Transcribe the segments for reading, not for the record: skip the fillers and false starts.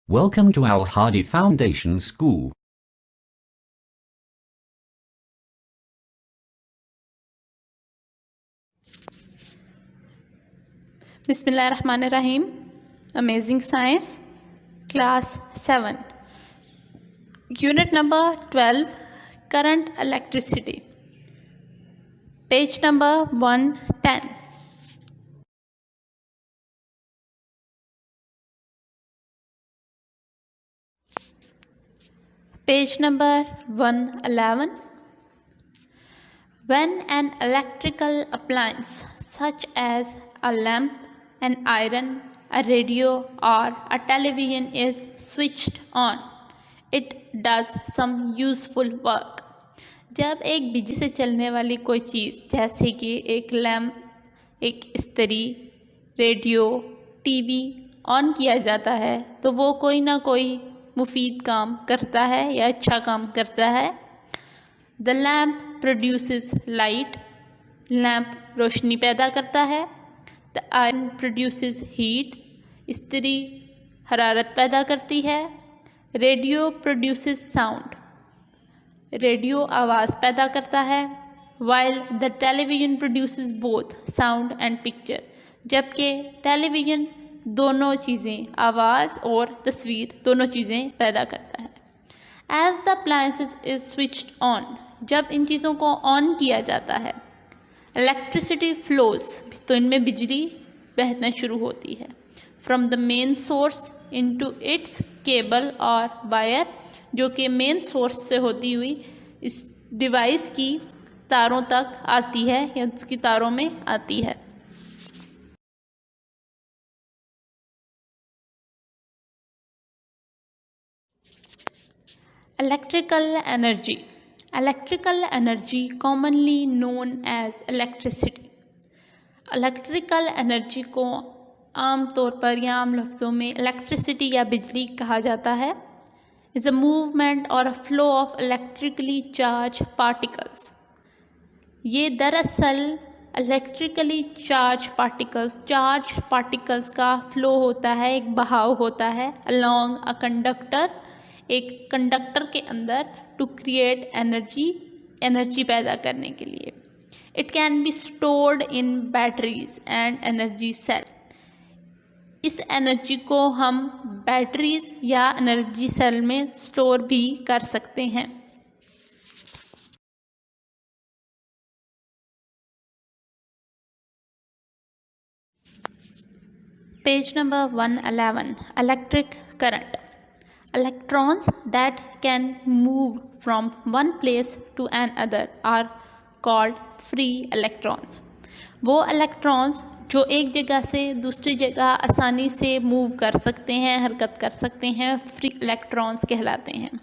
Welcome to Al Hadi Foundation School. Bismillahirrahmanirrahim. Amazing Science, Class 7. Unit number 12, Current Electricity. Page number 110. Page number 111. When an electrical appliance such as a lamp, an iron, a radio or a television is switched on, it does some useful work. जब एक बिजली से चलने वाली कोई चीज़ जैसे कि एक लैम्प, एक इस्त्री, रेडियो, टीवी ऑन किया जाता है तो वो कोई ना कोई मुफीद काम करता है या अच्छा काम करता है. The lamp produces light, lamp रोशनी पैदा करता है. द आयरन प्रोड्यूसेस हीट, इस्त्री हरारत पैदा करती है. रेडियो प्रोड्यूसेस साउंड, रेडियो आवाज़ पैदा करता है. While the television produces both sound and picture, जबकि टेलीविज़न दोनों चीज़ें, आवाज़ और तस्वीर दोनों चीज़ें पैदा करता है. As the appliances is switched on, जब इन चीज़ों को ऑन किया जाता है, इलेक्ट्रिसिटी फ्लोज, तो इनमें बिजली बहना शुरू होती है. From the main source into its cable और वायर, जो कि मेन सोर्स से होती हुई इस डिवाइस की तारों तक आती है या इसकी तारों में आती है. Electrical energy. Electrical energy commonly known as electricity. Electrical energy को आम तौर पर या आम लफ्ज़ों में electricity या बिजली कहा जाता है. is a movement or a flow of electrically charged particles. ये दरअसल electrically charged particles का flow होता है, एक बहाव होता है along a conductor, एक कंडक्टर के अंदर टू क्रिएट एनर्जी पैदा करने के लिए. It can be stored in batteries and energy cell. इस एनर्जी को हम बैटरीज या एनर्जी सेल में स्टोर भी कर सकते हैं. Page number 111. Electric current. Electrons that can move from one place to another are called free electrons. वो electrons जो एक जगह से दूसरी जगह आसानी से मूव कर सकते हैं, हरकत कर सकते हैं, free electrons कहलाते हैं.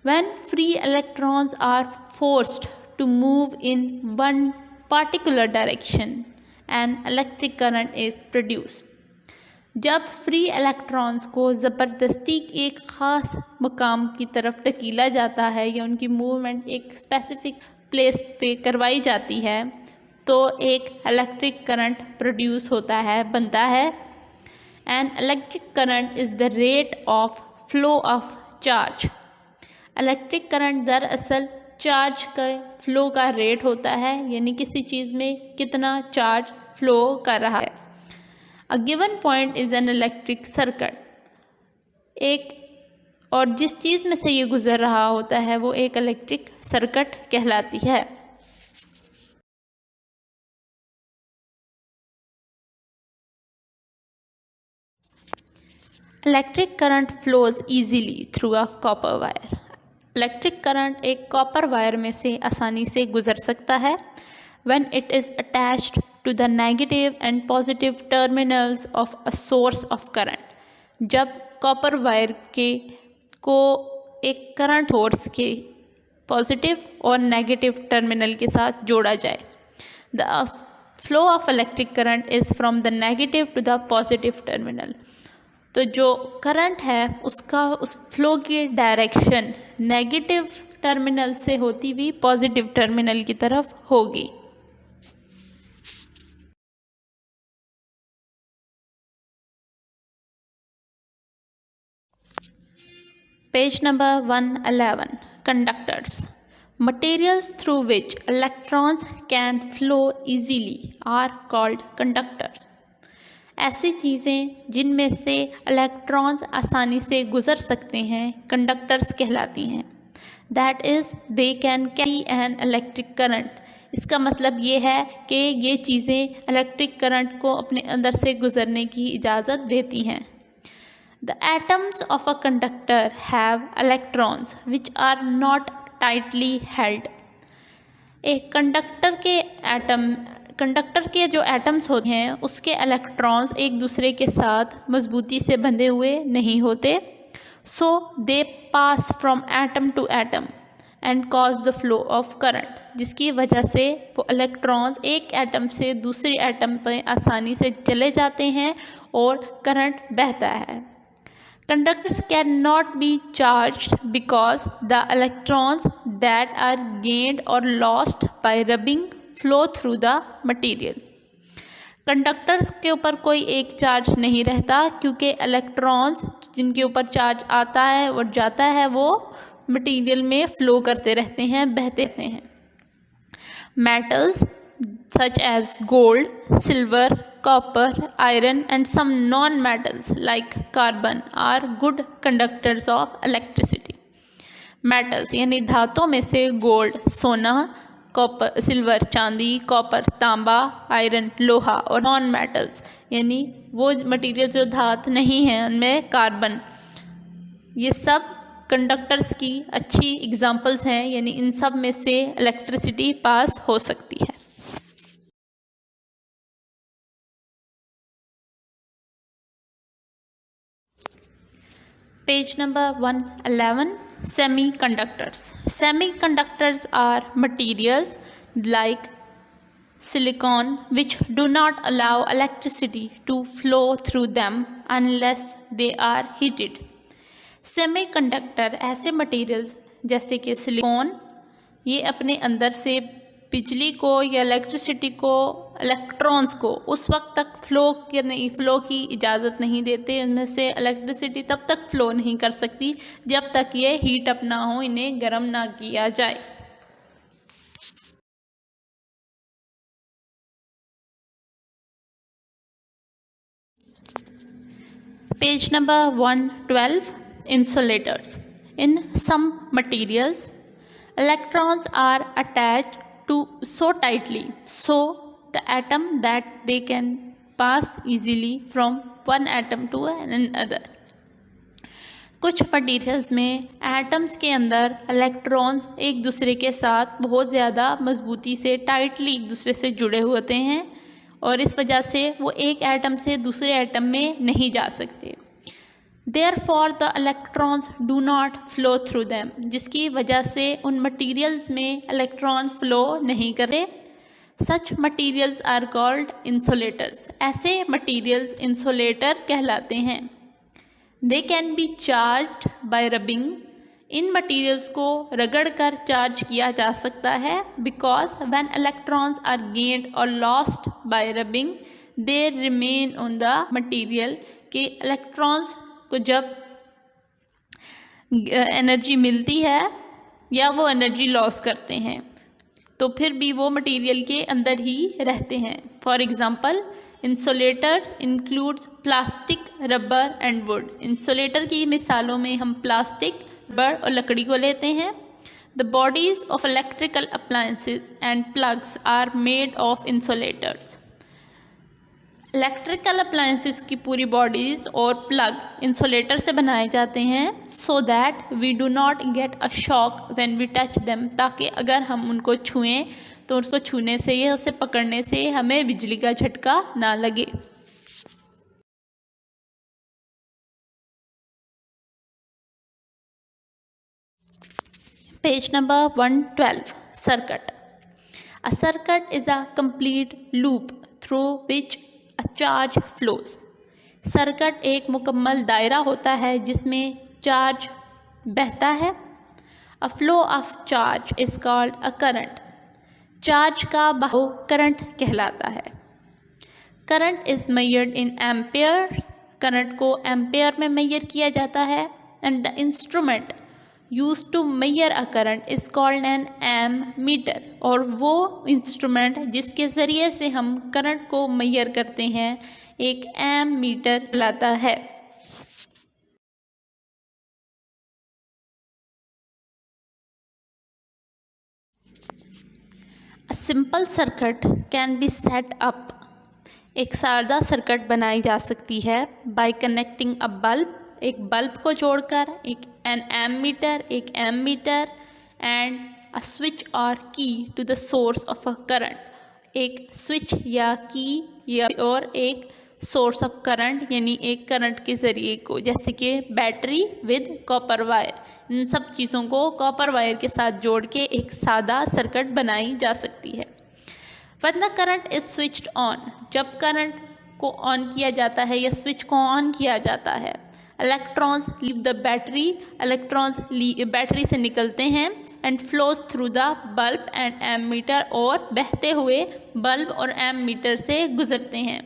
When free electrons are forced to move in one particular direction, an electric current is produced. जब फ्री इलेक्ट्रॉन्स को ज़बरदस्ती एक ख़ास मकाम की तरफ धकेला जाता है या उनकी मूवमेंट एक स्पेसिफिक प्लेस पे करवाई जाती है तो एक इलेक्ट्रिक करंट प्रोड्यूस होता है, बनता है. And electric current is the rate of flow of charge. Electric current दरअसल चार्ज का फ्लो का रेट होता है, यानी किसी चीज़ में कितना चार्ज फ्लो कर रहा है. A given point is an electric circuit. एक और जिस चीज़ में से ये गुज़र रहा होता है वो एक इलेक्ट्रिक सर्किट कहलाती है. Electric current flows easily through a copper wire. Electric current एक कॉपर वायर में से आसानी से गुज़र सकता है. When it is attached to the negative and positive terminals of a source of current. जब कॉपर वायर को एक करंट सोर्स के पॉजिटिव और नेगेटिव टर्मिनल के साथ जोड़ा जाए. The flow of electric current is from the negative to the positive terminal. तो जो करंट है उसका उस फ्लो की डायरेक्शन नेगेटिव टर्मिनल से होती हुई पॉजिटिव टर्मिनल की तरफ होगी. Page number 111. Conductors. Materials through which electrons can flow easily are called conductors. ऐसी चीज़ें जिनमें से इलेक्ट्रॉन्स आसानी से गुजर सकते हैं कंडक्टर्स कहलाती हैं. That is they can carry an electric current. इसका मतलब ये है कि ये चीज़ें इलेक्ट्रिक करंट को अपने अंदर से गुजरने की इजाज़त देती हैं. The atoms of a conductor have electrons which are not tightly held. एक कंडक्टर के जो एटम्स होते हैं उसके इलेक्ट्रॉन्स एक दूसरे के साथ मजबूती से बंधे हुए नहीं होते. So they pass from atom to atom and cause the flow of current, जिसकी वजह से वो इलेक्ट्रॉन्स एक एटम से दूसरे एटम पर आसानी से चले जाते हैं और करंट बहता है. Conductors cannot be charged because the electrons that are gained or lost by rubbing flow through the material. Conductors के ऊपर कोई एक चार्ज नहीं रहता क्योंकि इलेक्ट्रॉन्स जिनके ऊपर चार्ज आता है और जाता है वो मटेरियल में फ्लो करते रहते हैं, बहते रहते हैं. Metals such as gold, silver, copper, iron and some non-metals like carbon are good conductors of electricity. Metals यानी धातुओं में से गोल्ड सोना, कॉपर सिल्वर चांदी, कॉपर तांबा, आयरन लोहा और नॉन मेटल्स यानी वो मटेरियल जो धातु नहीं है उनमें कार्बन, ये सब कंडक्टर्स की अच्छी एग्जांपल्स हैं. यानी इन सब में से इलेक्ट्रिसिटी पास हो सकती है. Page number 111. Semiconductors. Semiconductors are materials like silicon which do not allow electricity to flow through them unless they are heated. Semiconductor ऐसे materials जैसे कि सिलिकॉन, ये अपने अंदर से बिजली को या इलेक्ट्रिसिटी को, इलेक्ट्रॉन्स को उस वक्त तक फ्लो की इजाज़त नहीं देते. उनमें से इलेक्ट्रिसिटी तब तक फ्लो नहीं कर सकती जब तक ये हीट अप ना हो, इन्हें गर्म ना किया जाए. Page number 112. Insulators. In some materials, electrons are attached to so tightly so the atom that they can pass easily from one atom to another. कुछ मटीरियल्स में एटम्स के अंदर इलेक्ट्रॉन्स एक दूसरे के साथ बहुत ज़्यादा मजबूती से टाइटली एक दूसरे से जुड़े होते हैं और इस वजह से वो एक एटम से दूसरे एटम में नहीं जा सकते. Therefore the electrons do not flow through them, जिसकी वजह से उन मटीरियल्स में इलेक्ट्रॉन्स फ्लो नहीं करते. Such materials are called insulators. ऐसे मटीरियल्स इंसुलेटर कहलाते हैं. They can be charged by rubbing. In materials को रगड़ कर चार्ज किया जा सकता है because when electrons are gained or lost by rubbing they remain on the material. कि इलेक्ट्रॉन्स को जब एनर्जी मिलती है या वो एनर्जी लॉस करते हैं तो फिर भी वो मटेरियल के अंदर ही रहते हैं. For example insulator includes plastic, rubber and would. Insulator की मिसालों में हम प्लास्टिक, रबर और लकड़ी को लेते हैं. The bodies of electrical appliances and plugs are made of insulators. Electrical appliances की पूरी बॉडीज़ और प्लग इंसुलेटर से बनाए जाते हैं so that we do not get a shock when we touch them, ताकि अगर हम उनको छुएं तो उसको छूने से या उसे पकड़ने से हमें बिजली का झटका ना लगे. Page number 112. Circuit. A circuit is a complete loop through which a charge flows. Circuit एक मुकम्मल दायरा होता है जिसमें चार्ज बहता है. A flow of charge is called a current. Charge का बहाव करंट कहलाता है. Current is measured in ampere. Current को एम्पेयर में मेजर किया जाता है. and the instrument used to measure a current is called an ammeter. और वो इंस्ट्रूमेंट जिसके ज़रिए से हम करंट को मेजर करते हैं एक एममीटर कहलाता है. A simple circuit can be set up. एक सादा सर्किट बनाई जा सकती है by connecting a bulb, एक बल्ब को जोड़कर, एक एन एममीटर, एक ammeter and a switch or key to the source of a current. एक स्विच या की या और एक सोर्स ऑफ करंट यानी एक करंट के ज़रिए को, जैसे कि बैटरी विद कॉपर वायर. इन सब चीज़ों को कॉपर वायर के साथ जोड़ के एक सादा सर्किट बनाई जा सकती है. When the current is switched on, जब करंट को ऑन किया जाता है या स्विच को ऑन किया जाता है, electrons leave the battery, electrons battery से निकलते हैं and flows through the bulb and ammeter, और बहते हुए बल्ब और एममीटर से गुजरते हैं.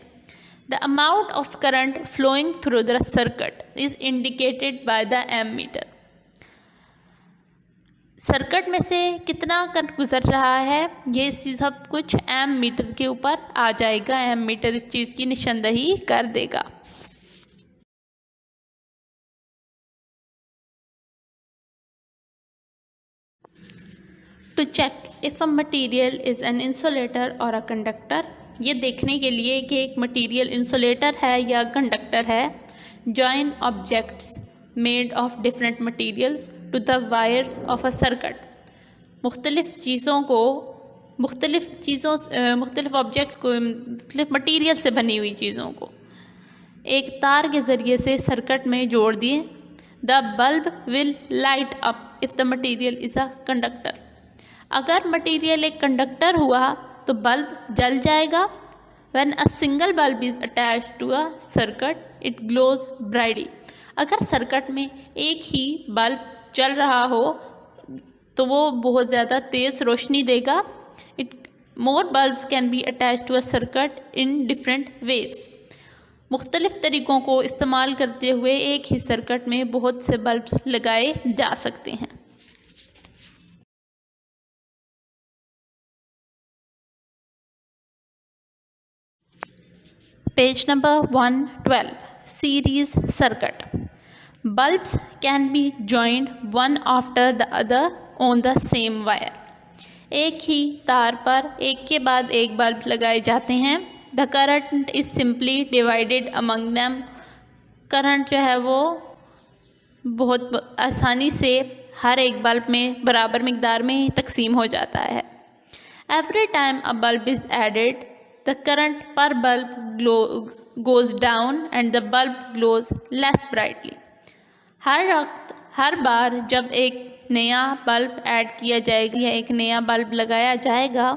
The amount of current flowing through the circuit is indicated by the ammeter. Circuit में से कितना करंट गुजर रहा है ये सब कुछ एममीटर के ऊपर आ जाएगा. एममीटर इस चीज़ की निशानदही कर देगा. To check if a material is an insulator or a conductor, ये देखने के लिए कि एक मटीरियल इंसुलेटर है या कंडक्टर है, join objects made of different materials to the wires of a circuit. मुख्तलिफ़ ऑब्जेक्ट्स को, मुख्तलिफ़ मटीरियल से बनी हुई चीज़ों को एक तार के ज़रिए से सर्किट में जोड़ दिए. The bulb will light up if the material is a conductor. अगर मटीरियल एक कंडक्टर हुआ तो बल्ब जल जाएगा. When a single bulb is attached to a circuit it glows brightly. अगर सर्किट में एक ही बल्ब चल रहा हो तो वो बहुत ज़्यादा तेज़ रोशनी देगा. More bulbs can be attach to a circuit in different waves. मुख्तलिफ़ तरीक़ों को इस्तेमाल करते हुए एक ही सर्किट में बहुत से बल्ब्स लगाए जा सकते हैं. Page number 112, series circuit. Bulbs can be joined one after the other on the same wire. एक ही तार पर एक के बाद एक बल्ब लगाए जाते हैं. The current is simply divided among them. Current जो है वो बहुत आसानी से हर एक बल्ब में बराबर मिकदार में तकसीम हो जाता है. Every time a bulb is added, the current per bulb goes down and the bulb glows less brightly. हर बार जब एक नया बल्ब ऐड किया जाएगा या एक नया बल्ब लगाया जाएगा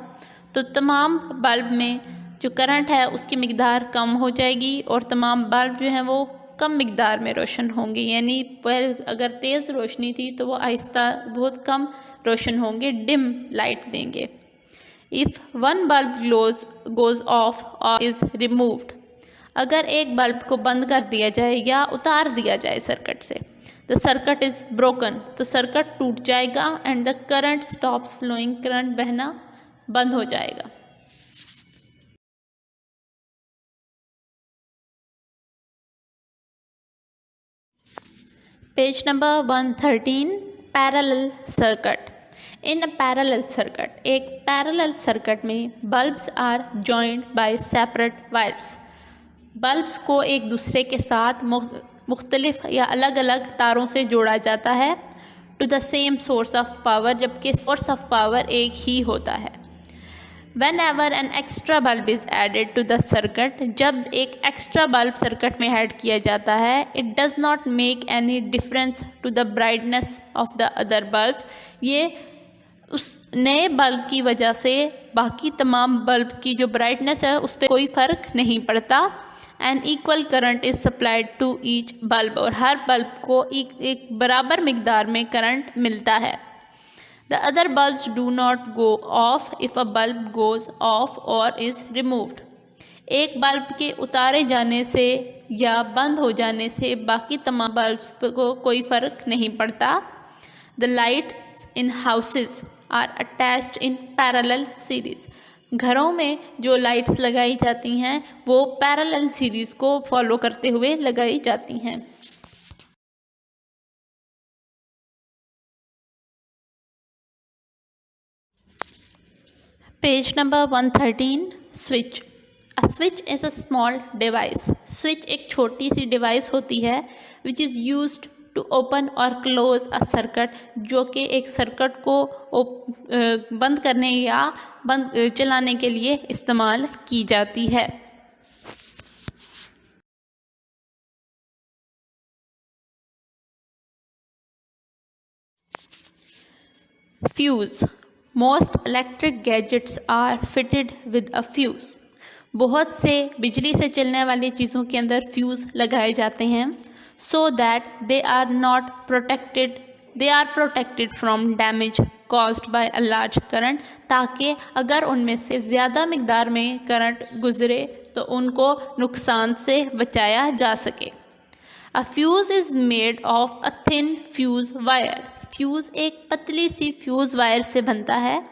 तो तमाम बल्ब में जो करंट है उसकी मिकदार कम हो जाएगी और तमाम बल्ब जो हैं वो कम मिकदार में रोशन होंगे. यानी पहले अगर तेज़ रोशनी थी तो वो आहिस्ता बहुत कम रोशन होंगे, डिम लाइट देंगे. If one bulb goes of और इज़ रिमूव्ड, अगर एक बल्ब को बंद कर दिया जाए या उतार दिया जाए सर्किट से, द सर्किट इज़ ब्रोकन, तो सर्किट टूट जाएगा and the current stops flowing, current बहना बंद हो जाएगा. Page number 113, parallel circuit. In a parallel circuit, एक पैरेलल सर्किट में bulbs are joined by separate wires. Bulbs को एक दूसरे के साथ मुख्तलिफ या अलग अलग तारों से जोड़ा जाता है to the same source of power, जबकि सोर्स ऑफ पावर एक ही होता है. Whenever an extra bulb is added to the circuit, जब एक एक्स्ट्रा बल्ब सर्किट में ऐड किया जाता है, it does not make any difference to the brightness of the other bulbs. ये उस नए बल्ब की वजह से बाकी तमाम बल्ब की जो ब्राइटनेस है उस पर कोई फ़र्क नहीं पड़ता. And equal current is supplied to each bulb, और हर बल्ब को एक बराबर मिकदार में करंट मिलता है. The other bulbs do not go of if a bulb goes of और इज़ रिमूव्ड. एक बल्ब के उतारे जाने से या बंद हो जाने से बाकी तमाम बल्ब्स को कोई फ़र्क नहीं पड़ता। The light in houses are attached in parallel series. घरों में जो लाइट्स लगाई जाती हैं वो पैरेलल सीरीज़ को फॉलो करते हुए लगाई जाती हैं। Page number 113, switch. A switch is a small device. Switch एक छोटी सी डिवाइस होती है which is used to open or close a circuit, जो कि एक सर्किट को बंद करने या चलाने के लिए इस्तेमाल की जाती है। Fuse. Most electric gadgets are fitted with a fuse. बहुत से बिजली से चलने वाली चीज़ों के अंदर फ्यूज़ लगाए जाते हैं so that they are protected from damage caused by a large current, ताकि अगर उनमें से ज़्यादा मिकदार में करंट गुजरे तो उनको नुकसान से बचाया जा सके। A fuse is made of a thin fuse wire. Fuse एक पतली सी फ्यूज़ वायर से बनता है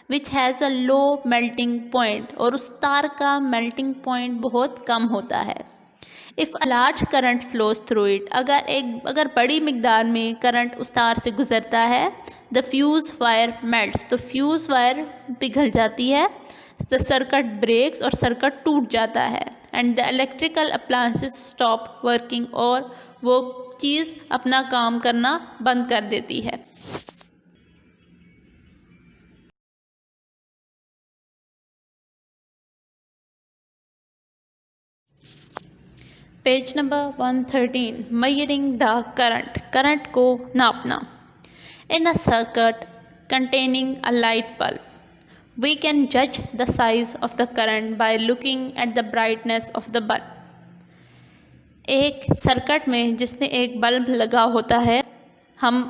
which has a low melting point, और उस तार का मेल्टिंग पॉइंट बहुत कम होता है। If a large current flows through it, अगर बड़ी मिकदार में करंट उस तार से गुजरता है, द फ्यूज़ वायर मेल्ट्स, तो फ्यूज़ वायर पिघल जाती है, द सर्किट ब्रेक्स और सर्किट टूट जाता है, and the electrical appliances stop working, और वो चीज़ अपना काम करना बंद कर देती है। Page number 113, measuring the current. Current को नापना। In a circuit containing a light bulb, we can judge the size of the current by looking at the brightness of the bulb. एक सर्किट में जिसमें एक बल्ब लगा होता है, हम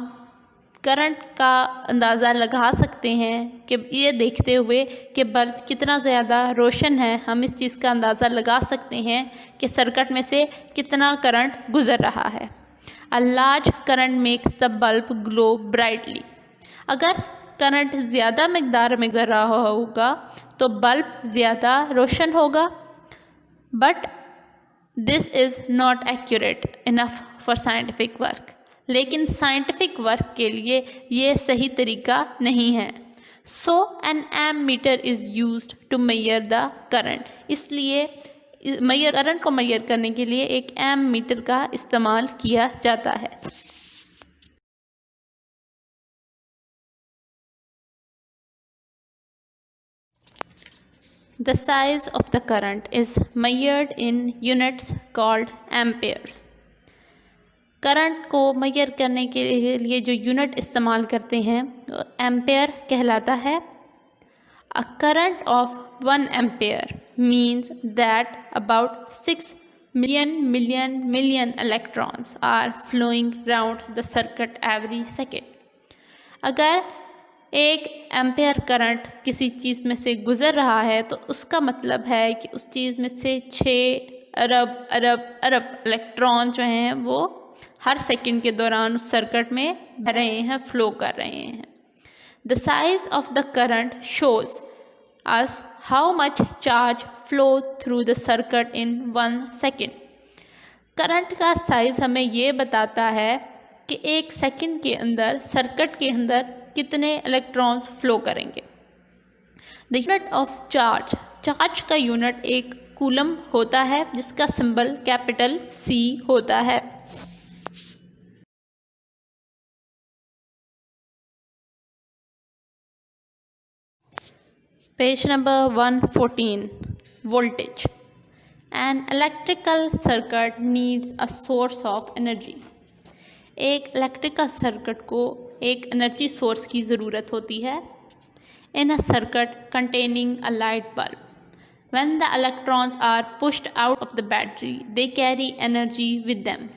करंट का अंदाज़ा लगा सकते हैं कि ये देखते हुए कि बल्ब कितना ज़्यादा रोशन है, हम इस चीज़ का अंदाज़ा लगा सकते हैं कि सर्किट में से कितना करंट गुज़र रहा है। अ large current makes the bulb glow brightly. अगर करंट ज़्यादा मिकदार में गुजर रहा होगा तो बल्ब ज़्यादा रोशन होगा, but this is not accurate enough for scientific work. लेकिन साइंटिफिक वर्क के लिए ये सही तरीका नहीं है। So an ammeter is used to measure the current. इसलिए करंट को मेजर करने के लिए एक एम मीटर का इस्तेमाल किया जाता है। The size of the current is measured in units called amperes. Current को मेजर करने के लिए जो यूनिट इस्तेमाल करते हैं एम्पेयर कहलाता है। A current of 1 ampere means that about 6 million electrons are flowing round the circuit every second. अगर एक एम्पेयर करंट किसी चीज़ में से गुज़र रहा है तो उसका मतलब है कि उस चीज़ में से 6 अरब इलेक्ट्रॉन जो हैं वो हर सेकंड के दौरान उस सर्किट में बह रहे हैं, फ्लो कर रहे हैं। The size of the current shows us how much charge flow through the circuit in 1 second. Current का साइज़ हमें ये बताता है कि एक सेकंड के अंदर सर्किट के अंदर कितने इलेक्ट्रॉन्स फ्लो करेंगे। द यूनिट ऑफ चार्ज का यूनिट एक कूलम होता है जिसका सिंबल कैपिटल C होता है। Page number 114, voltage. An electrical circuit needs a source of energy. एक इलेक्ट्रिकल सर्किट को एक एनर्जी सोर्स की ज़रूरत होती है। In a circuit containing a light bulb, when the electrons are pushed out of the battery they carry energy with them.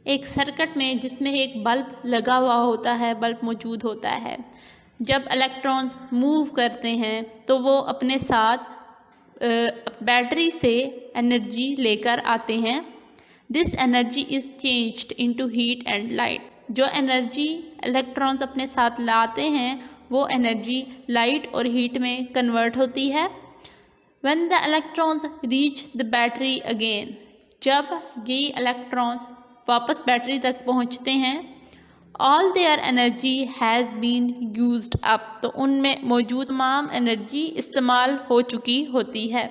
एक circuit में जिसमें एक बल्ब लगा हुआ होता है, बल्ब मौजूद होता है, जब इलेक्ट्रॉन्स मूव करते हैं तो वो अपने साथ बैटरी से एनर्जी लेकर आते हैं। This energy is changed into heat and light. जो एनर्जी इलेक्ट्रॉन्स अपने साथ लाते हैं वो एनर्जी लाइट और हीट में कन्वर्ट होती है। When the electrons reach the battery again, जब ये इलेक्ट्रॉन्स वापस बैटरी तक पहुंचते हैं, all their energy has been used up, तो उनमें मौजूद तमाम एनर्जी इस्तेमाल हो चुकी होती है।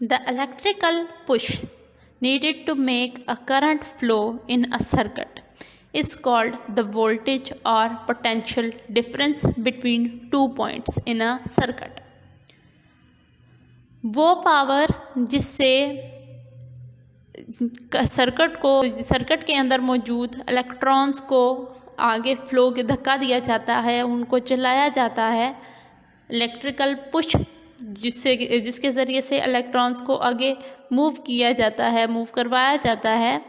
The electrical push needed to make a current flow in a circuit is called the voltage or potential difference between 2 points in a circuit. वो पावर जिससे सर्किट के अंदर मौजूद इलेक्ट्रॉन्स को आगे फ्लो के धक्का दिया जाता है, उनको चलाया जाता है। इलेक्ट्रिकल पुश जिसके ज़रिए से इलेक्ट्रॉन्स को आगे मूव किया जाता है, मूव करवाया जाता है,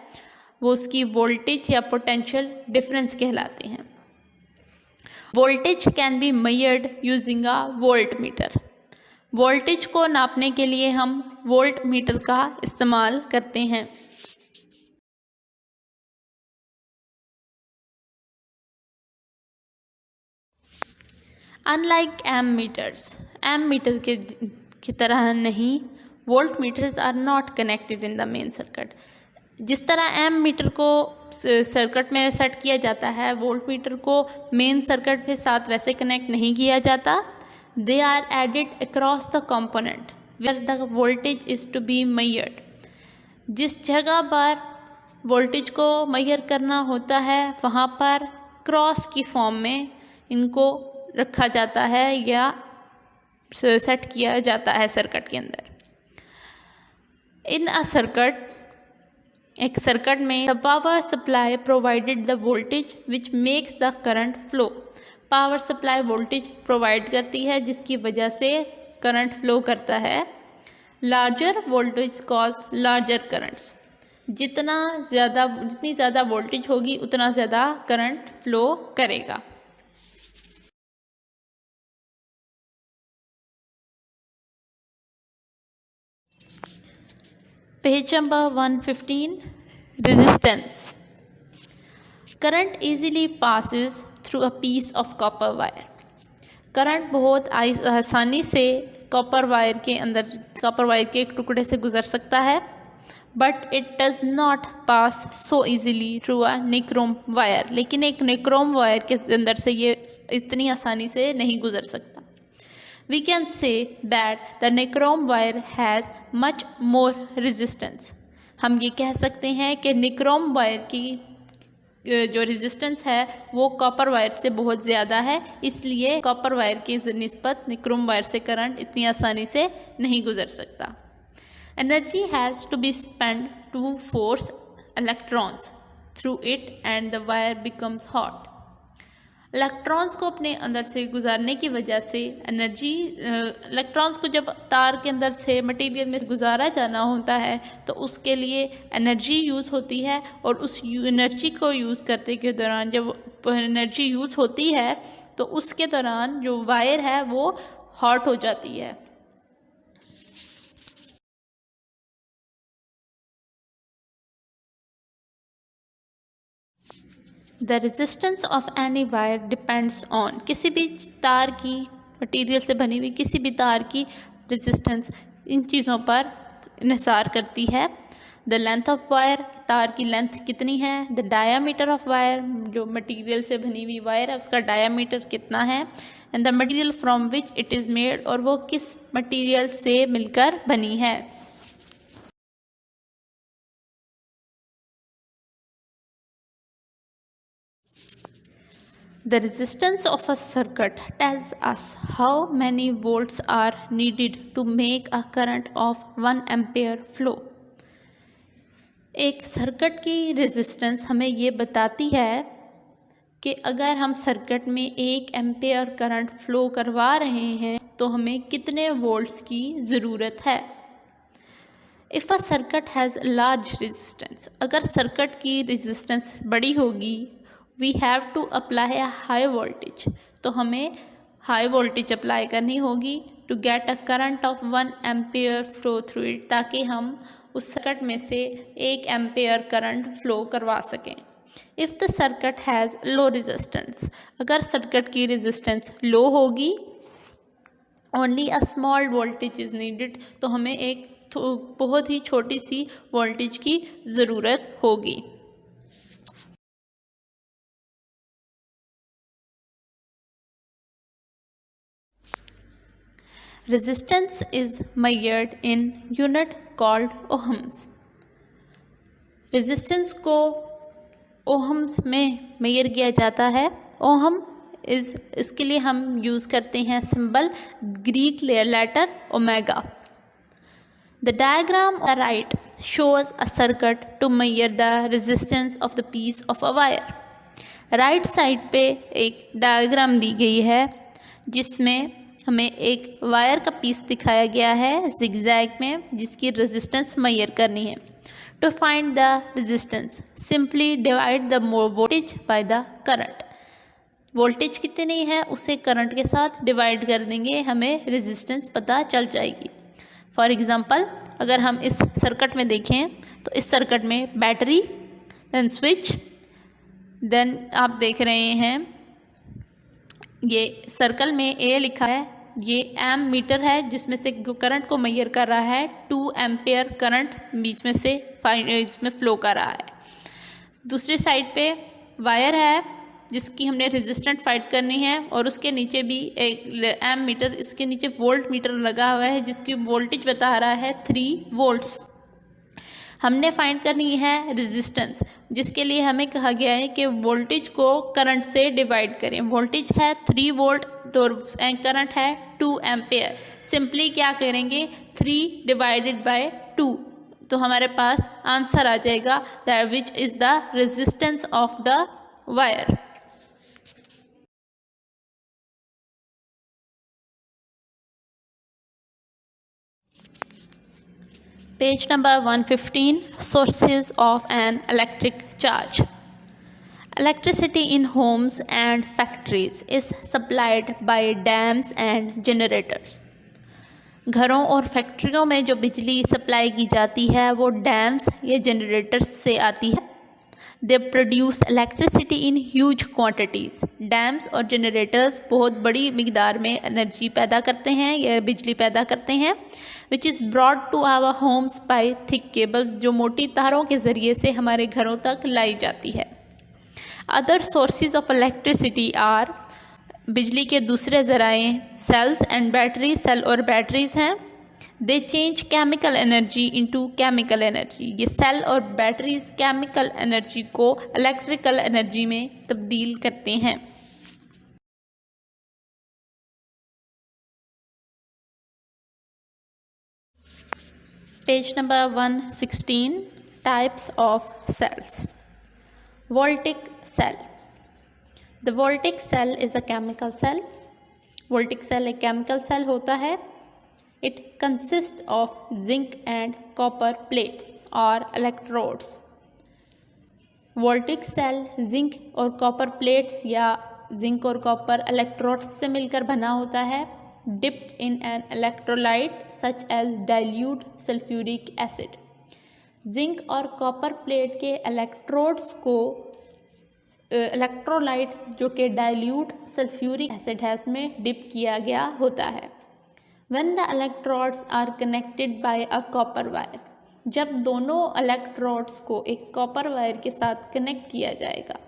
वो उसकी वोल्टेज या पोटेंशियल डिफरेंस कहलाते हैं। Voltage can be measured using a volt meter. Voltage को नापने के लिए हम वोल्ट मीटर का इस्तेमाल करते हैं। अनलाइक एम मीटर की तरह नहीं, voltmeters are not connected in the main circuit. जिस तरह एम मीटर को सर्किट में सेट किया जाता है, वोल्ट मीटर को मेन सर्किट के साथ वैसे कनेक्ट नहीं किया जाता। They are added across the component where the voltage is to be measured. जिस जगह पर वोल्टेज को मेजर करना होता है वहाँ पर क्रॉस की फॉर्म में इनको रखा जाता है या सेट किया जाता है सर्किट के अंदर। इन अ सर्किट, एक सर्किट में the power supply provided the voltage which makes the current flow. Power supply voltage provide करती है जिसकी वजह से करंट फ्लो करता है। Larger voltage cause larger currents. जितनी ज़्यादा वोल्टेज होगी उतना ज़्यादा करंट फ्लो करेगा। Page number 115, resistance. Current easily passes through a piece of copper wire. Current बहुत आसानी से कॉपर वायर के एक टुकड़े से गुजर सकता है, but it does not pass so easily through a nichrome wire. लेकिन एक निक्रोम वायर के अंदर से ये इतनी आसानी से नहीं गुजर सकता। We can say that the nichrome wire has much more resistance. हम ये कह सकते हैं कि निक्रोम वायर की जो रेजिस्टेंस है वो कॉपर वायर से बहुत ज़्यादा है, इसलिए कॉपर वायर की निस्बत निक्रोम वायर से करंट इतनी आसानी से नहीं गुजर सकता। Energy has to be spend to force electrons through it and the wire becomes hot. Electrons को अपने अंदर से गुजारने की वजह से इलेक्ट्रॉन्स को जब तार के अंदर से मटेरियल में गुजारा जाना होता है तो उसके लिए एनर्जी यूज़ होती है, और उस एनर्जी को यूज़ करते के दौरान जब एनर्जी यूज़ होती है तो उसके दौरान जो वायर है वो हॉट हो जाती है। The resistance of any wire depends on. किसी भी तार की, मटेरियल से बनी हुई किसी भी तार की रेजिस्टेंस इन चीज़ों पर इन्हिसार करती है। द लेंथ ऑफ वायर, तार की लेंथ कितनी है। द डायामीटर ऑफ वायर, जो मटेरियल से बनी हुई वायर है उसका डायामीटर कितना है। And the material from which it is made, और वो किस मटेरियल से मिलकर बनी है। The resistance of a circuit tells us how many volts are needed to make a current of 1 ampere flow. एक सर्किट की रेजिस्टेंस हमें ये बताती है कि अगर हम सर्किट में 1 एम्पेयर करंट फ्लो करवा रहे हैं तो हमें कितने वोल्ट्स की ज़रूरत है। If a circuit has large resistance, अगर सर्किट की रेजिस्टेंस बड़ी होगी, we have to apply a high voltage, तो हमें हाई वोल्टेज अप्लाई करनी होगी to get a current of 1 ampere flow through it, ताकि हम उस सर्किट में से 1 एम्पेयर करंट फ्लो करवा सकें। If the circuit has low resistance, अगर सर्किट की रेजिस्टेंस लो होगी, only a small voltage is needed, तो हमें एक बहुत ही छोटी सी वोल्टेज की ज़रूरत होगी। Resistance is measured in unit called ohms. Resistance को ओहम्स में मेजर किया जाता है। ओहम इसके लिए हम यूज़ करते हैं symbol Greek letter omega. The diagram on the right shows a circuit to measure the resistance of the piece of a wire. Right side पे एक डायग्राम दी गई है जिसमें हमें एक वायर का पीस दिखाया गया है जिगजैग में, जिसकी रेजिस्टेंस मेजर करनी है। To find the resistance simply divide the voltage by the current. Voltage कितनी है उसे करंट के साथ डिवाइड कर देंगे, हमें रेजिस्टेंस पता चल जाएगी। फॉर एग्जांपल, अगर हम इस सर्किट में देखें तो इस सर्किट में बैटरी, देन स्विच, देन आप देख रहे हैं ये सर्कल में ए लिखा है, ये एम मीटर है जिसमें से करंट को मेजर कर रहा है। 2 एम्पेयर करंट बीच में से इसमें फ्लो कर रहा है। दूसरी साइड पे वायर है जिसकी हमने रेजिस्टेंस फाइंड करनी है, और उसके नीचे भी एक एम मीटर, इसके नीचे वोल्ट मीटर लगा हुआ है जिसकी वोल्टेज बता रहा है 3 वोल्ट्स। हमने फाइंड करनी है रेजिस्टेंस, जिसके लिए हमें कहा गया है कि वोल्टेज को करंट से डिवाइड करें। वोल्टेज है 3 वोल्ट और करंट है 2 एम्पेयर। सिंपली क्या करेंगे, 3 डिवाइडेड बाय 2, तो हमारे पास आंसर आ जाएगा that which is the resistance of the wire. Page number 115, sources of an electric charge. Electricity in homes and factories is supplied by dams and generators. घरों और फैक्ट्रियों में जो बिजली सप्लाई की जाती है वो डैम्स या जनरेटर्स से आती है। They produce electricity in huge quantities. Dams और जनरेटर्स बहुत बड़ी मिकदार में एनर्जी पैदा करते हैं या बिजली पैदा करते हैं, which is brought to our homes by thick cables, जो मोटी तारों के ज़रिए से हमारे घरों तक लाई जाती है। Other sources of electricity are, बिजली के दूसरे ज़राए सेल्स एंड बैटरी, सेल और बैटरीज़ हैं। They change chemical energy into chemical energy. ये सेल और बैटरीज केमिकल एनर्जी को इलेक्ट्रिकल एनर्जी में तब्दील करते हैं। Page number 116, types of cells. Voltaic cell. The voltaic cell is a chemical cell. Voltaic cell एक केमिकल सेल होता है। It consists of zinc and copper plates or electrodes. Voltaic cell zinc और copper plates या zinc और copper electrodes से मिलकर बना होता है। Dipped in an electrolyte such as dilute sulphuric acid. Zinc और कॉपर प्लेट के इलेक्ट्रोड्स को इलेक्ट्रोलाइट जो कि डाइल्यूट सल्फ्यूरिक एसिड है उसमें डिप किया गया होता है। When the electrodes are connected by a copper wire, जब दोनों इलेक्ट्रोड्स को एक कॉपर वायर के साथ कनेक्ट किया जाएगा,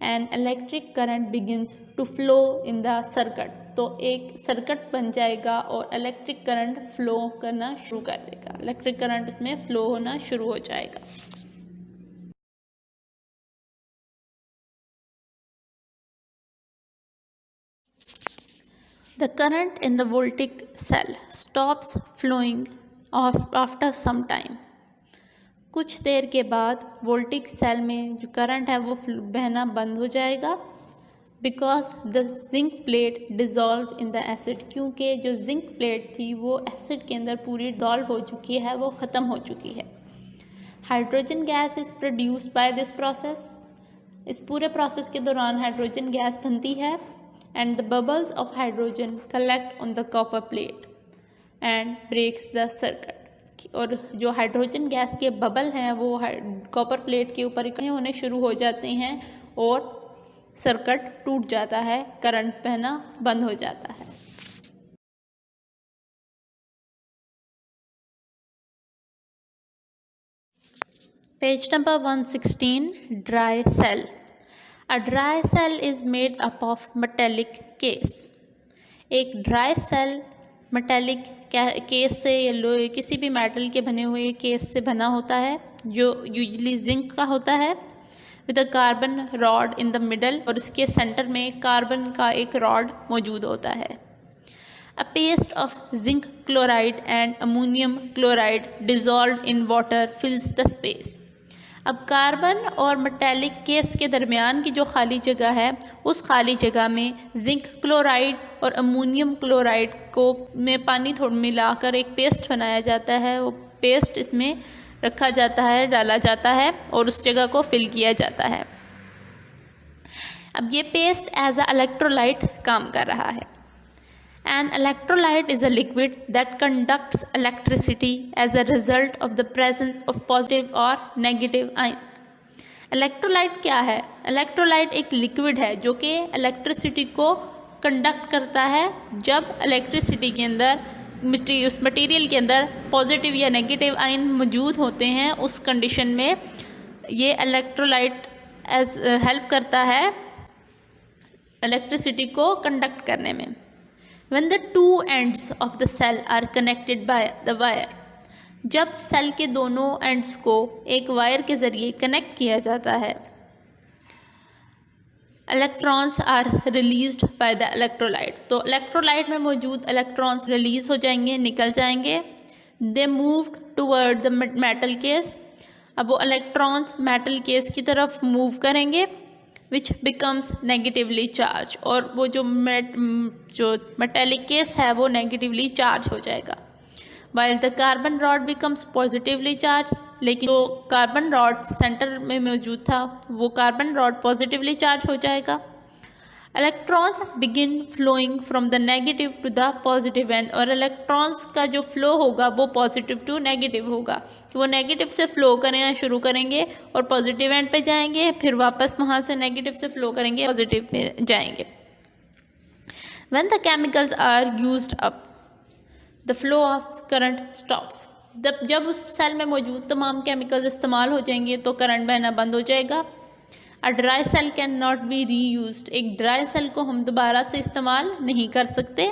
and electric current begins to flow in the circuit, तो एक सर्किट बन जाएगा और इलेक्ट्रिक करंट फ्लो करना शुरू कर देगा। इलेक्ट्रिक करंट उसमें फ्लो होना शुरू हो जाएगा। The current in the voltaic cell stops flowing after some time. कुछ देर के बाद वोल्टिक सेल में जो करंट है वो बहना बंद हो जाएगा, because the zinc plate dissolve in the acid, क्योंकि जो जिंक प्लेट थी वो एसिड के अंदर पूरी डिज़ोल्व हो चुकी है, वो ख़त्म हो चुकी है। Hydrogen gas is produced by this process. इस पूरे प्रोसेस के दौरान हाइड्रोजन गैस बनती है। and the bubbles of hydrogen collect on the copper plate and breaks the circuit। और जो हाइड्रोजन गैस के बबल हैं वो कॉपर प्लेट के ऊपर इकट्ठे होने शुरू हो जाते हैं और सर्किट टूट जाता है, करंट बहना बंद हो जाता है। Page number 116, dry cell. A dry cell is made up of metallic case। एक ड्राई सेल मेटेलिक केस से या किसी भी मेटल के बने हुए केस से बना होता है, जो यूजली जिंक का होता है, with a carbon rod in the middle, और इसके सेंटर में कार्बन का एक रॉड मौजूद होता है। A paste of zinc chloride and ammonium chloride dissolve in water fills the space. अब कार्बन और मेटेलिक केस के दरमियान की जो खाली जगह है, उस खाली जगह में जिंक क्लोराइड और अमोनियम क्लोराइड को में पानी थोड़ा मिलाकर एक पेस्ट बनाया जाता है। वो पेस्ट इसमें रखा जाता है, डाला जाता है और उस जगह को फिल किया जाता है। अब ये पेस्ट एज अ इलेक्ट्रोलाइट काम कर रहा है। An electrolyte is a liquid that conducts electricity as a result of the presence of positive or negative ions। Electrolyte क्या है? इलेक्ट्रोलाइट एक लिक्विड है जो कि इलेक्ट्रिसिटी को कंडक्ट करता है जब इलेक्ट्रिसिटी के अंदर उस मटेरियल के अंदर पॉजिटिव या नेगेटिव आयन मौजूद होते हैं। उस कंडीशन में ये इलेक्ट्रोलाइट हेल्प करता है इलेक्ट्रिसिटी को कंडक्ट करने में। When the two ends of the cell are connected by the wire, जब सेल के दोनों एंड्स को एक वायर के ज़रिए कनेक्ट किया जाता है, electrons are released by the electrolyte, तो इलेक्ट्रोलाइट में मौजूद इलेक्ट्रॉन्स रिलीज हो जाएंगे, निकल जाएंगे। They moved toward the metal case, अब वो इलेक्ट्रॉन्स मेटल केस की तरफ मूव करेंगे, विच बिकम्स नेगेटिवली चार्ज, और वो जो मेटेलिक केस है वो नेगेटिवली चार्ज हो जाएगा। While the carbon rod becomes positively charge, लेकिन जो कार्बन रॉड सेंटर में मौजूद था वो कार्बन रॉड पॉजिटिवली चार्ज हो जाएगा। Electrons begin flowing from the negative to the positive end, और इलेक्ट्रॉन्स का जो फ्लो होगा वो पॉजिटिव टू नेगेटिव होगा, कि वो नेगेटिव से फ्लो करना शुरू करेंगे और पॉजिटिव एंड पे जाएंगे, फिर वापस वहाँ से नेगेटिव से फ्लो करेंगे, पॉजिटिव पे जाएंगे। When the chemicals are used up the flow of current stops, जब उस सेल में मौजूद तमाम केमिकल्स इस्तेमाल हो जाएंगे तो करंट बहना बंद हो जाएगा। A dry cell can not be reused, एक ड्राई सेल को हम दोबारा से इस्तेमाल नहीं कर सकते।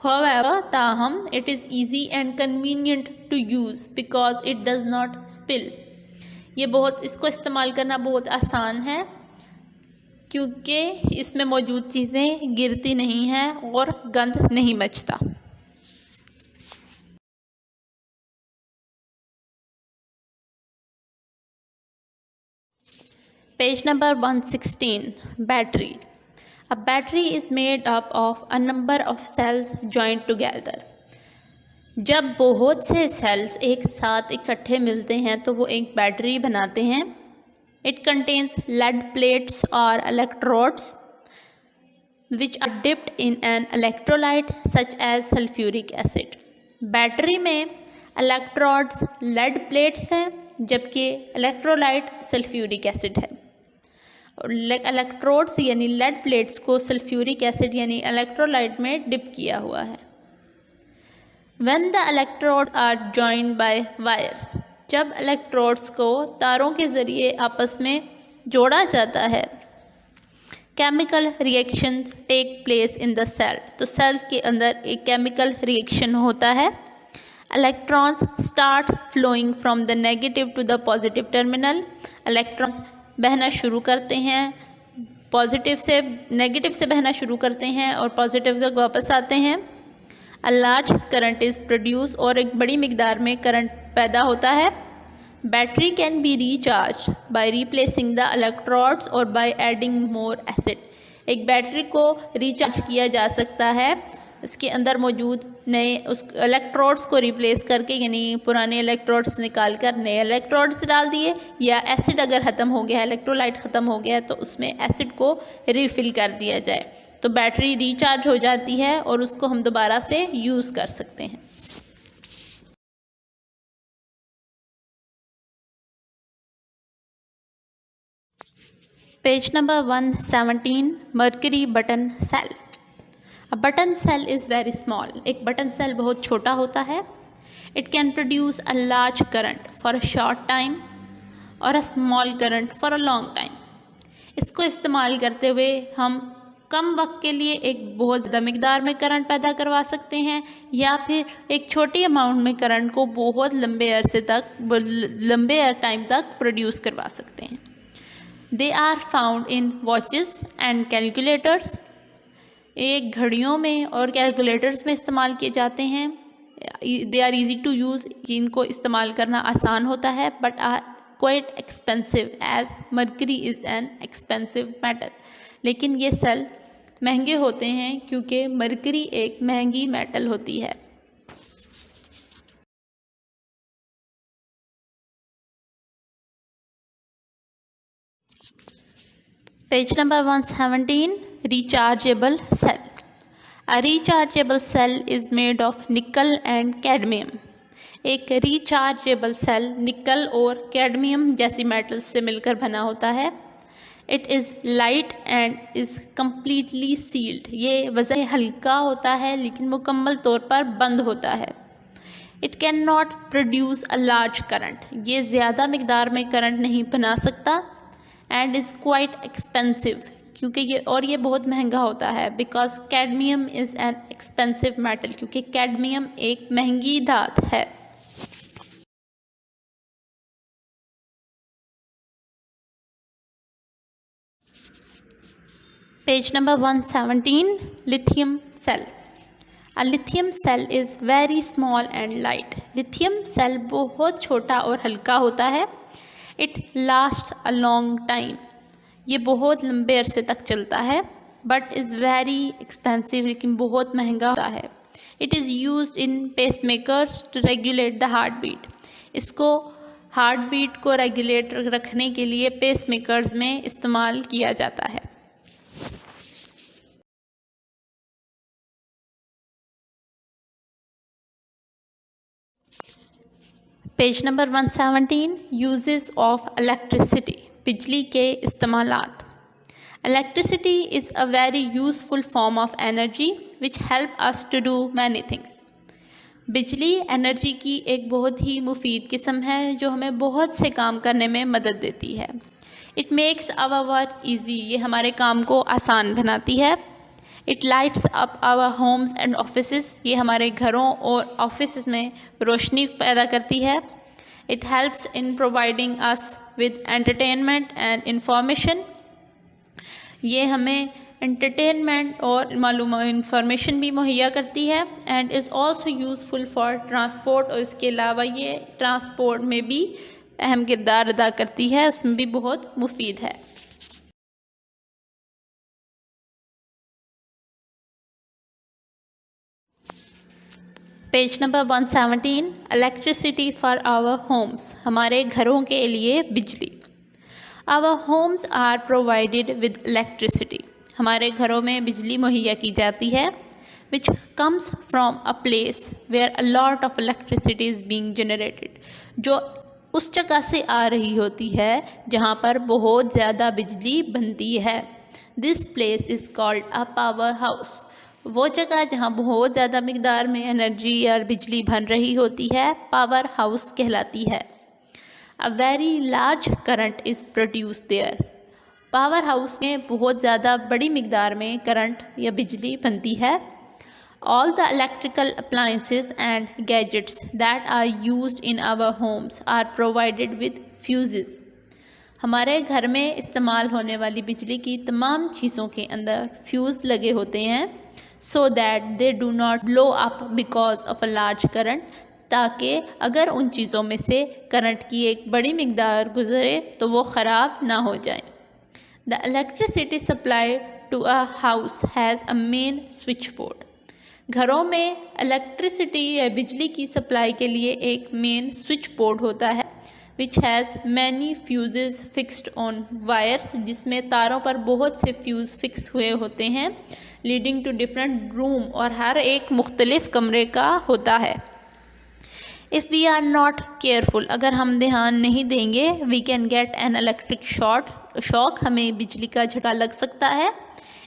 However, ताहम it is easy and convenient to use because it does not spill, ये इसको इस्तेमाल करना बहुत आसान है क्योंकि इसमें मौजूद चीज़ें गिरती नहीं हैं और गंद नहीं मचता। Page number 116, battery। A battery is made up of a number of cells joined together। जब बहुत से सेल्स एक साथ इकट्ठे मिलते हैं तो वो एक बैटरी बनाते हैं। It contains lead plates or electrodes which are dipped in an electrolyte such as sulfuric acid। Battery में इलेक्ट्रोड्स लेड प्लेट्स हैं जबकि इलेक्ट्रोलाइट सल्फ्यूरिक एसिड है। इलेक्ट्रोड्स यानी लेड प्लेट्स को सल्फ्यूरिक एसिड यानी इलेक्ट्रोलाइट में डिप किया हुआ है। When the electrodes are joined by wires, जब इलेक्ट्रोड्स को तारों के ज़रिए आपस में जोड़ा जाता है, chemical reactions take place in the cell, तो सेल्स के अंदर एक केमिकल रिएक्शन होता है। Electrons start flowing from the negative to the positive terminal, electrons बहना शुरू करते हैं, नेगेटिव से बहना शुरू करते हैं और पॉजिटिव तक वापस आते हैं। अ लार्ज करंट इज़ प्रोड्यूस, और एक बड़ी मिकदार में करंट पैदा होता है। Battery can be recharge by replacing the electrodes और बाय एडिंग मोर एसिड, एक बैटरी को रिचार्ज किया जा सकता है इसके अंदर मौजूद नए उस इलेक्ट्रोड्स को रिप्लेस करके, यानी पुराने इलेक्ट्रोड्स निकाल कर नए इलेक्ट्रोड्स डाल दिए, या एसिड अगर ख़त्म हो गया है, इलेक्ट्रोलाइट ख़त्म हो गया है तो उसमें एसिड को रिफ़िल कर दिया जाए। तो बैटरी रिचार्ज हो जाती है और उसको हम दोबारा से यूज़ कर सकते हैं। Page number 117, mercury button cell. A button cell is very small. एक बटन सेल बहुत छोटा होता है। It can produce a large current for a short time और a small current for a long time. इसको इस्तेमाल करते हुए हम कम वक्त के लिए एक बहुत ज़्यादा मिकदार में करंट पैदा करवा सकते हैं या फिर एक छोटी अमाउंट में करंट को बहुत लंबे टाइम तक प्रोड्यूस करवा सकते हैं। They are found in watches and calculators. एक घड़ियों में और कैलकुलेटर्स में इस्तेमाल किए जाते हैं। They are easy to use, इनको इस्तेमाल करना आसान होता है, but are quite expensive as mercury is an expensive metal. लेकिन ये सेल महंगे होते हैं क्योंकि मर्करी एक महंगी मेटल होती है। Page number 117, rechargeable cell. A rechargeable cell is made of nickel and cadmium. एक रिचार्जेबल सेल निकल और कैडमियम जैसी मेटल्स से मिलकर बना होता है। It is light and is completely sealed. ये वज़न हल्का होता है लेकिन मुकम्मल तौर पर बंद होता है। It can not produce a large current. ये ज़्यादा मिकदार में करंट नहीं बना सकता। एंड इज़ क्वाइट एक्सपेंसिव, क्योंकि ये बहुत महंगा होता है। Because cadmium is an expensive metal, क्योंकि कैडमियम एक महंगी धात है। Page number 117, lithium cell. A lithium cell is very small and light. Lithium cell बहुत छोटा और हल्का होता है। It last a long time. ये बहुत लंबे अरसे तक चलता है। बट इज़ वेरी एक्सपेंसिव, लेकिन बहुत महंगा होता है। It is used in pacemakers to regulate the heart beat. इसको हार्ट बीट को रेगुलेट रखने के लिए पेस मेकर्स में इस्तेमाल किया जाता है। Page number 117, uses of electricity. बिजली के इस्तेमालात। Electricity is a very useful form of energy which help us to do many things. बिजली एनर्जी की एक बहुत ही मुफीद किस्म है जो हमें बहुत से काम करने में मदद देती है। It makes our work easy. ये हमारे काम को आसान बनाती है। It lights up our homes and offices. ये हमारे घरों और ऑफिस में रोशनी पैदा करती है। It helps in providing us with entertainment and information. ये हमें एंटरटेनमेंट और इंफॉर्मेशन भी मुहैया करती है। And is also useful for transport. और इसके अलावा ये ट्रांसपोर्ट में भी अहम किरदार अदा करती है, उसमें भी बहुत मुफीद है। Page number 117, electricity for our homes. हमारे घरों के लिए बिजली। Our homes are provided with electricity. हमारे घरों में बिजली मुहैया की जाती है। Which comes from a place where a lot of electricity is being generated. जो उस जगह से आ रही होती है जहाँ पर बहुत ज़्यादा बिजली बनती है। This place is called a power house. वो जगह जहाँ बहुत ज़्यादा मिकदार में एनर्जी या बिजली बन रही होती है पावर हाउस कहलाती है। A very large current is produce their. Power house में बहुत ज़्यादा बड़ी मिकदार में करंट या बिजली बनती है। All the electrical appliances and gadgets that are used in our homes are provided with fuses. हमारे घर में इस्तेमाल होने वाली बिजली की तमाम चीज़ों के अंदर फ्यूज़ लगे होते हैं, so that they do not blow up because of a large current. ताकि अगर उन चीज़ों में से करंट की एक बड़ी मिकदार गुजरे तो वो ख़राब ना हो जाए। The electricity supply to a house has a main switch board. घरों में इलेक्ट्रिसिटी या बिजली की सप्लाई के लिए एक मेन स्विच बोर्ड होता है which has many fuses fixed on wires, जिसमें तारों पर बहुत से फ्यूज़ फिक्स हुए होते हैं, leading to different room, और हर एक मुख्तलिफ कमरे का होता है. If we are not careful, अगर हम ध्यान नहीं देंगे, we can get an electric shock, हमें बिजली का झटका लग सकता है.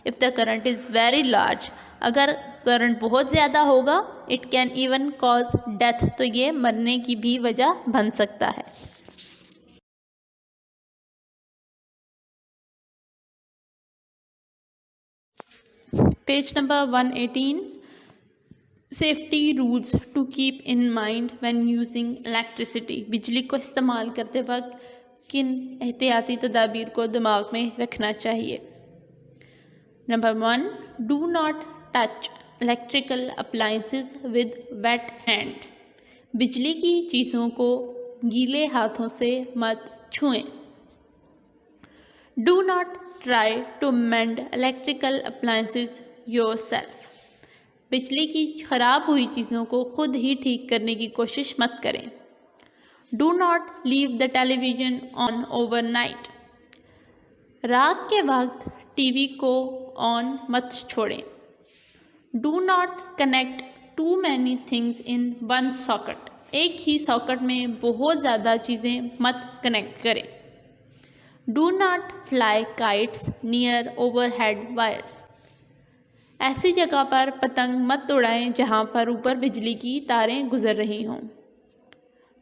If the current is very large, अगर करंट बहुत ज़्यादा होगा, it can even cause death, तो ये मरने की भी वजह बन सकता है. Page number 118, safety rules to keep in mind when using electricity. बिजली को इस्तेमाल करते वक्त किन एहतियाती तदाबीर को दिमाग में रखना चाहिए. Number 1, do not touch electrical appliances with wet hands. बिजली की चीज़ों को गीले हाथों से मत छुएं. Do not try to mend electrical appliances yourself. बिजली की ख़राब हुई चीज़ों को खुद ही ठीक करने की कोशिश मत करें. Do not leave the television on overnight. रात के वक्त टीवी को ऑन मत छोड़ें. Do not connect to many things in one socket. एक ही सॉकेट में बहुत ज़्यादा चीज़ें मत कनेक्ट करें. Do not fly kites near overhead wires. ऐसी जगह पर पतंग मत उड़ाएं जहां पर ऊपर बिजली की तारें गुजर रही हों.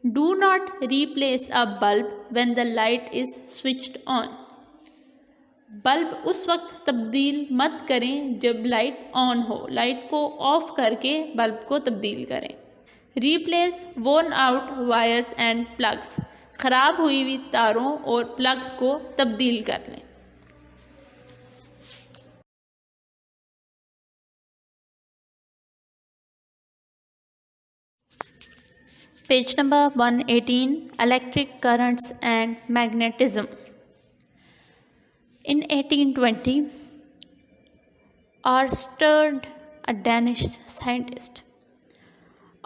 Do not replace a bulb when the light is switched on. Bulb उस वक्त तब्दील मत करें जब लाइट ऑन हो. लाइट को ऑफ करके बल्ब को तब्दील करें. Replace worn out wires and plugs. ख़राब हुई हुई तारों और प्लग्स को तब्दील कर लें. Page number 118, electric currents and magnetism. In 1820, Ørsted, a Danish scientist,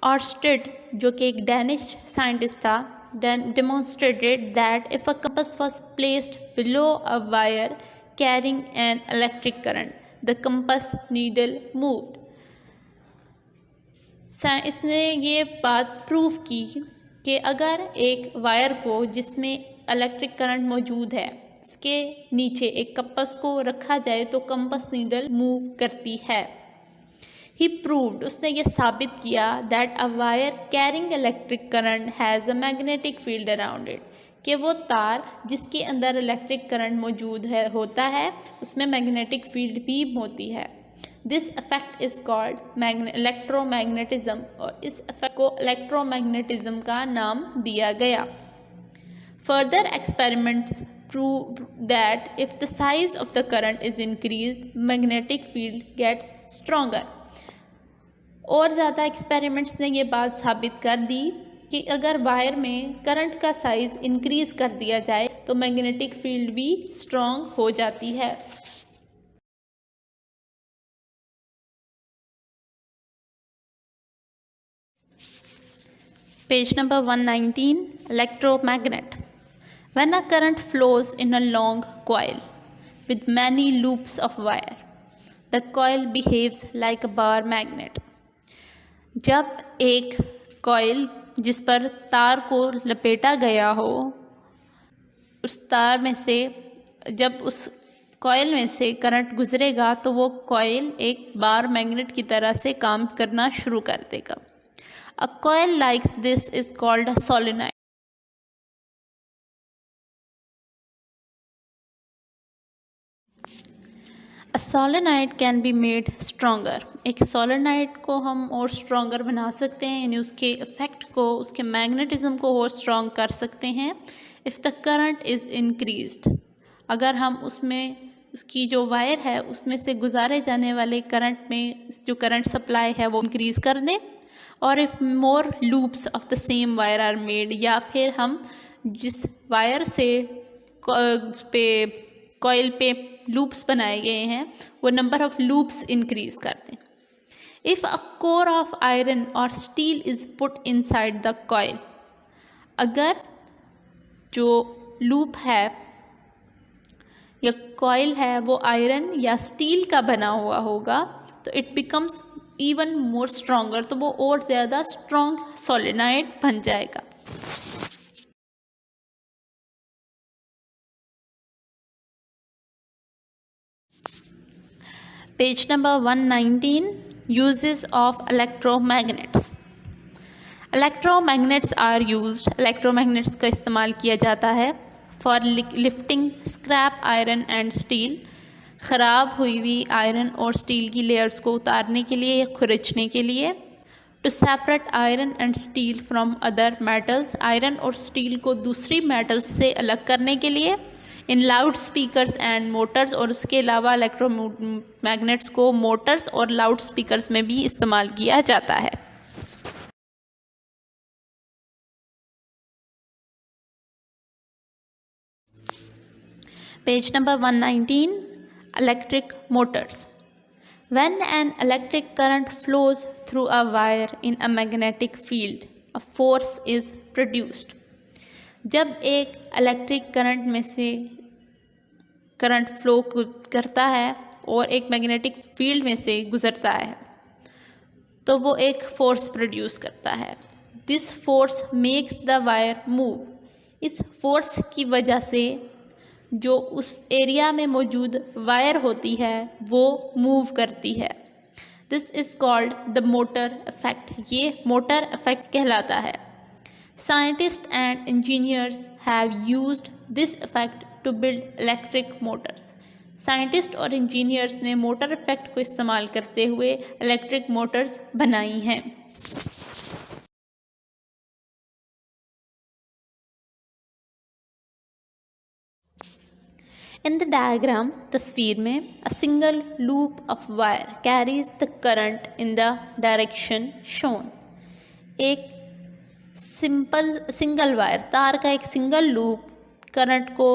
Ørsted, जो कि एक डैनिश साइंटिस्ट था, demonstrated that if a compass was placed below a wire carrying an electric current, the compass needle moved. इसने ये बात prove की कि अगर एक वायर को जिसमें इलेक्ट्रिक करंट मौजूद है इसके नीचे एक कंपास को रखा जाए तो कंपास नीडल मूव करती है. ही प्रूव्ड, उसने ये साबित किया, that a wire carrying electric current has a magnetic field around it, कि वो तार जिसके अंदर इलेक्ट्रिक करंट मौजूद होता है उसमें मैग्नेटिक फील्ड भी होती है. This effect is called electromagnetism, और इस इफेक्ट को इलेक्ट्रोमैग्नेटिज्म का नाम दिया गया. Further experiments prove that if the size of the current is increased, magnetic field gets stronger. और ज़्यादा एक्सपेरिमेंट्स ने ये बात साबित कर दी कि अगर वायर में करंट का साइज़ इंक्रीज़ कर दिया जाए तो मैग्नेटिक फील्ड भी स्ट्रॉन्ग हो जाती है. Page number 119, electromagnet. When a current flows in a long coil with many loops of wire, the coil behaves like a bar magnet. जब एक कॉइल जिस पर तार को लपेटा गया हो, उस तार में से जब उस कॉइल में से करंट गुजरेगा तो वो कॉइल एक बार मैग्नेट की तरह से काम करना शुरू कर देगा. A coil like this is called a solenoid. A solenoid can be made stronger. एक सोलेनॉइड को हम और स्ट्रॉन्गर बना सकते हैं, यानी उसके इफ़ेक्ट को, उसके मैग्नेटिज्म को और स्ट्रॉन्ग कर सकते हैं. If the current is increased, अगर हम उसमें उसकी जो वायर है उसमें से गुजारे जाने वाले करंट में जो करंट सप्लाई है वो इंक्रीज़ कर दें. और if more loops of the same wire are made, या फिर हम जिस वायर से कॉइल पे लूप्स बनाए गए हैं वो नंबर ऑफ लूप्स इंक्रीज कर दें. If a core of iron और steel is put inside the coil, अगर जो लूप है या कॉइल है वो आयरन या स्टील का बना हुआ होगा तो it becomes even more stronger, तो वो और ज़्यादा स्ट्रॉन्ग सोलेनॉइड बन जाएगा। Page number 119, uses of electromagnets. Electromagnets are used, electromagnets का इस्तेमाल किया जाता है for lifting scrap iron and steel, ख़राब हुई हुई आयरन और स्टील की लेयर्स को उतारने के लिए या खुरचने के लिए, to separate iron and steel from other metals, iron और स्टील को दूसरी मेटल्स से अलग करने के लिए, in loudspeakers and motors, और उसके अलावा इलेक्ट्रोमैग्नेट्स को मोटर्स और लाउड स्पीकर्स में भी इस्तेमाल किया जाता है। Page number 119, electric Motors. When an electric current flows through a wire in a magnetic field, a force is produced. जब एक इलेक्ट्रिक करंट में से करंट फ्लो करता है और एक मैग्नेटिक फील्ड में से गुज़रता है तो वो एक फोर्स प्रोड्यूस करता है। This force makes the wire move. इस फोर्स की वजह से जो उस एरिया में मौजूद वायर होती है वो मूव करती है। This is called the motor effect. ये मोटर इफेक्ट कहलाता है। Scientist and engineers have used this effect to build electric motors. Scientist और इंजीनियर्स ने मोटर इफेक्ट को इस्तेमाल करते हुए इलेक्ट्रिक मोटर्स बनाई हैं। इन द डायग्राम, तस्वीर में, a single loop of wire carries the current in the direction shown. एक सिंगल वायर, तार का एक सिंगल लूप करंट को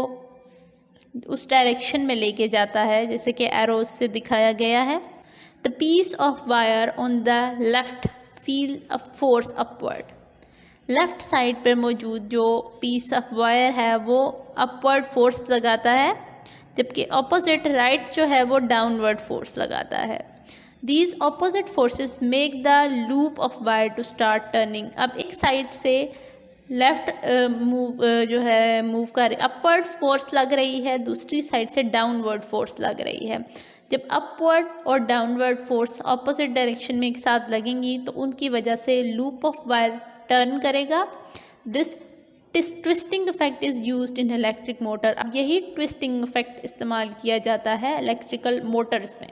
उस डायरेक्शन में लेके जाता है जैसे कि एरोज से दिखाया गया है। The piece of wire on the left feel a force upward. Left side पर मौजूद जो पीस ऑफ वायर है वो अपवर्ड फोर्स लगाता है, जबकि ऑपोजिट राइट जो है वो डाउनवर्ड फोर्स लगाता है। These opposite forces make the loop of wire to start turning. अब एक साइड से लेफ्ट मूव कर अपवर्ड फोर्स लग रही है, दूसरी साइड से डाउनवर्ड फोर्स लग रही है। जब अपवर्ड और डाउनवर्ड फोर्स ऑपोजिट डायरेक्शन में एक साथ लगेंगी तो उनकी वजह से लूप ऑफ वायर टर्न करेगा। This twisting effect is used in electric motor. अब यही ट्विस्टिंग इफेक्ट इस्तेमाल किया जाता है इलेक्ट्रिकल मोटर्स में।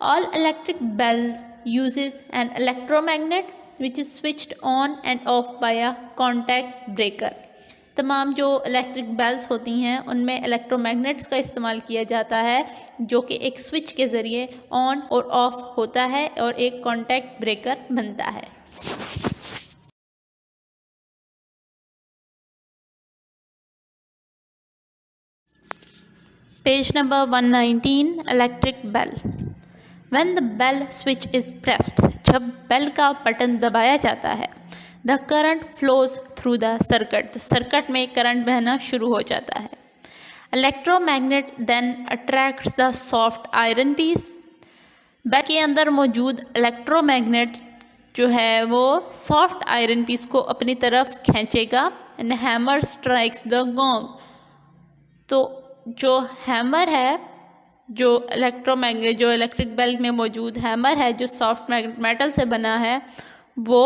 All electric bells uses an electromagnet which is switched on and off by a contact breaker. तमाम जो इलेक्ट्रिक बेल्स होती हैं उनमें इलेक्ट्रोमैग्नेट्स का इस्तेमाल किया जाता है जो कि एक स्विच के ज़रिए ऑन और ऑफ होता है और एक कॉन्टैक्ट ब्रेकर बनता है। Page number 119, electric bell. When the bell switch is pressed, जब बेल का बटन दबाया जाता है, the current flows through the circuit, तो सर्किट में करंट बहना शुरू हो जाता है। Electromagnet then attracts the soft iron piece. Bell के अंदर मौजूद इलेक्ट्रोमैग्नेट जो है वो सॉफ्ट आयरन पीस को अपनी तरफ खींचेगा and hammer strikes the gong. तो जो हैमर है, जो इलेक्ट्रिक बेल में मौजूद हैमर है जो सॉफ्ट मेटल से बना है, वो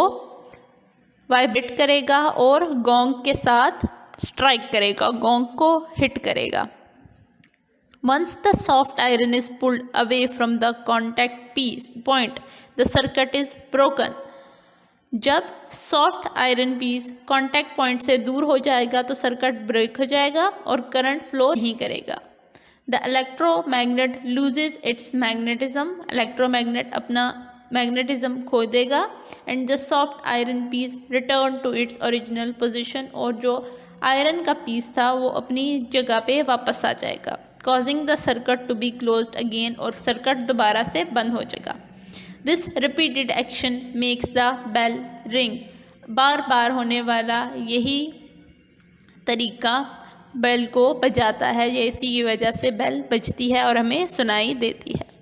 वाइब्रेट करेगा और गोंग के साथ स्ट्राइक करेगा, गोंग को हिट करेगा। Once the soft iron is pulled away from the contact point, the circuit is broken. जब soft iron piece contact point से दूर हो जाएगा तो सर्किट ब्रेक हो जाएगा और करंट फ्लो नहीं करेगा। The electromagnet loses its magnetism. Electromagnet अपना मैग्नेटिज्म खो देगा and the soft iron piece return to its original position, और जो आयरन का पीस था वो अपनी जगह पे वापस आ जाएगा, causing the circuit to be closed again, और सर्किट दोबारा से बंद हो जाएगा। This repeated action makes the bell ring. बार बार होने वाला यही तरीका बेल को बजाता है, ये इसी की वजह से बेल बजती है और हमें सुनाई देती है।